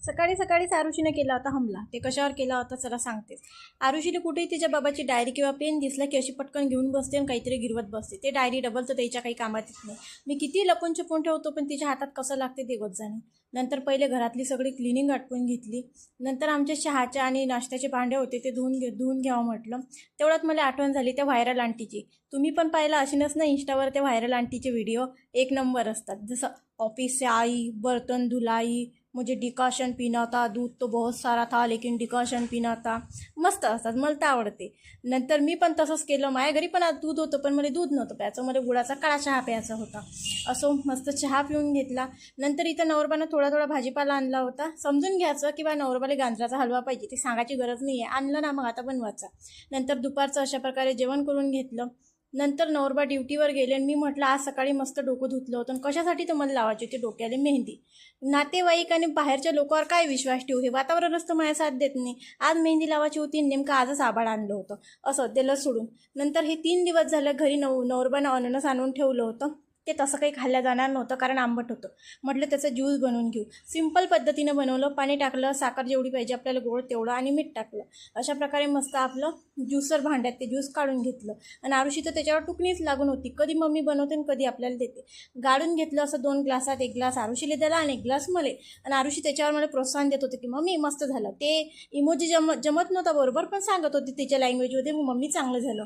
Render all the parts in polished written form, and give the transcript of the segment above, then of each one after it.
सकाळी सकाळीच आरुषीने केला होता हमला. ते कशावर केला होता चला सांगतेच. आरुषीने कुठेही तिच्या बाबाची डायरी किंवा पेन दिसला की अशी पटकन घेऊन बसते आणि काहीतरी गिरवत बसते. ते डायरी डबल तर त्याच्या काही कामात येत नाही. मी किती लपून छपून ठेवतो पण तिच्या हातात कसं लागते ते गोत जाणे. नंतर पहिले घरातली सगळी क्लिनिंग आटपून घेतली. नंतर आमचे चहाच्या आणि नाश्त्याचे भांडे होते ते धुवून घ्यावं म्हटलं. तेवढ्यात मला आठवण झाली त्या व्हायरल आंटीची. तुम्ही पण पाहिलं अशीनच ना इंस्टावर त्या व्हायरल आंटीचे व्हिडिओ एक नंबर असतात. जसं ऑफिस से आई, बर्तन धुलाई, मुझे डिकॉशन पीना था, दूध तो बहुत सारा था लेकिन डिकॉशन पीना था. मस्त असतात, मला तर आवडते. नंतर मी पण तसंच केलं. माझ्या घरी पण आज दूध होतं पण मला दूध नव्हतं प्यायचं, मला गुळाचा काळा चहा प्यायचा होता. असो मस्त चहा पिऊन घेतला. नंतर इथं नवरबानं थोडा भाजीपाला आणला होता. समजून घ्यायचं की बा नवरबाला गाजराचा हलवा पाहिजे, ते सांगायची गरज नाही आहे. आणलं ना मग आता बनवायचा. नंतर दुपारचं अशा प्रकारे जेवण करून घेतलं. नंतर नवरबा ड्युटीवर गेले आणि मी म्हटलं आज सकाळी मस्त डोकं धुतलं होतं. कशासाठी तर मला लावायची होती डोक्याला मेहंदी. नातेवाईक आणि बाहेरच्या लोकांवर काय विश्वास ठेवू, हे वातावरणच तर माझ्या साथ देत नाही. आज मेहंदी लावायची होती, नेमकं आजच आभाळ आणलं होतं. असं दिलं सोडून. नंतर हे 3 दिवस झालं घरी नवरबानं अननस आणून ठेवलं होतं. ते तसं काही खाल्लं जाणार नव्हतं कारण आंबट होतं. म्हटलं त्याचं ज्यूस बनवून घेऊ. सिंपल पद्धतीनं बनवलं. पाणी टाकलं, साखर जेवढी पाहिजे आपल्याला, गोड तेवढं, आणि मीठ टाकलं. अशा प्रकारे मस्त आपलं ज्यूसर भांड्यात ते ज्यूस काढून घेतलं. आणि आरुषी तर त्याच्यावर टुकणीच लागून होती. कधी मम्मी बनवते आणि कधी आपल्याला देते. गाळून घेतलं असं 2 ग्लासात. 1 ग्लास आरुषीला दिला आणि 1 ग्लास मले. आणि आरुषी त्याच्यावर मला प्रोत्साहन देत होते की मम्मी मस्त झालं. ते इमोजी जमत नव्हता बरोबर पण सांगत होती तिच्या लँग्वेजमध्ये, मम्मी चांगलं झालं.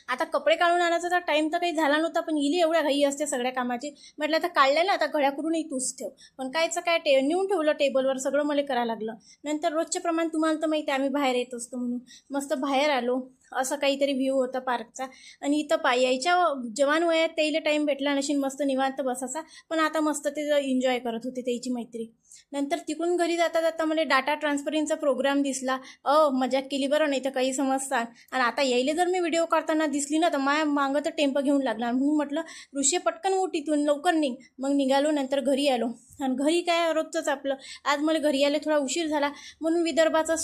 आता कपडे काढून आणायचा तर टाईम तर काही झाला नव्हता पण इली एवढ्या घाई असते सगळ्या कामाची. म्हटलं आता काढलं ना, आता घड्या करूनही तूच ठेव. पण कायचं काय नेऊन ठेवलं टेबलवर, सगळं मला करायला लागलं. नंतर रोजच्या प्रमाणे तुम्हाला तर माहिती आहे आम्ही बाहेर येत असतो म्हणून मस्त बाहेर आलो. असं काहीतरी व्ह्यू होता पार्कचा. आणि इथं यायच्या जवान वयात त्याला टाईम भेटला नशीन मस्त निवांत बसायचा. पण आता मस्त ते एन्जॉय करत होते त्याची मैत्री. नंतर तिकडून घरी जाता जाता मला डाटा ट्रान्सफरिंगचा प्रोग्राम दिसला. मजाक केली बरं, नाही तर काही समजतात. आणि आता यायला जर मी व्हिडिओ काढताना दिसली ना तर माया मागं तर टेम्पो घेऊन लागला. म्हणून म्हटलं ऋषी पटकन उठ इथून, लवकर निघ. मग निघालो. नंतर घरी आलो. आणि घरी काय रोजचंच आपलं. आज मला घरी यायला थोडा उशीर झाला म्हणून विदर्भाचं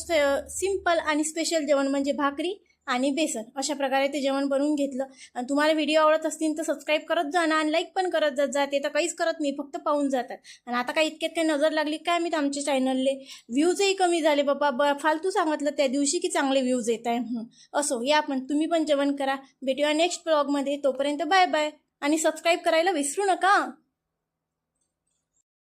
सिम्पल आणि स्पेशल जेवण म्हणजे भाकरी आणि बेसन, अशा प्रकारे ते जेवण बनवून घेतलं. आणि तुम्हाला व्हिडिओ आवडत असतील तर सबस्क्राईब करत जा ना आणि लाईक पण करत जा. ते तर काहीच करत नाही, फक्त पाहून जातात. आणि आता काय इतक्यात काही नजर लागली काय मी आमच्या चॅनलले. व्ह्यूजही कमी झाले बाबा. फालतू सांगितलं त्या दिवशी की चांगले व्ह्यूज येत आहे म्हणून. असो या पण तुम्ही पण जेवण करा. भेटूया नेक्स्ट ब्लॉगमध्ये. तोपर्यंत बाय बाय. आणि सबस्क्राईब करायला विसरू नका.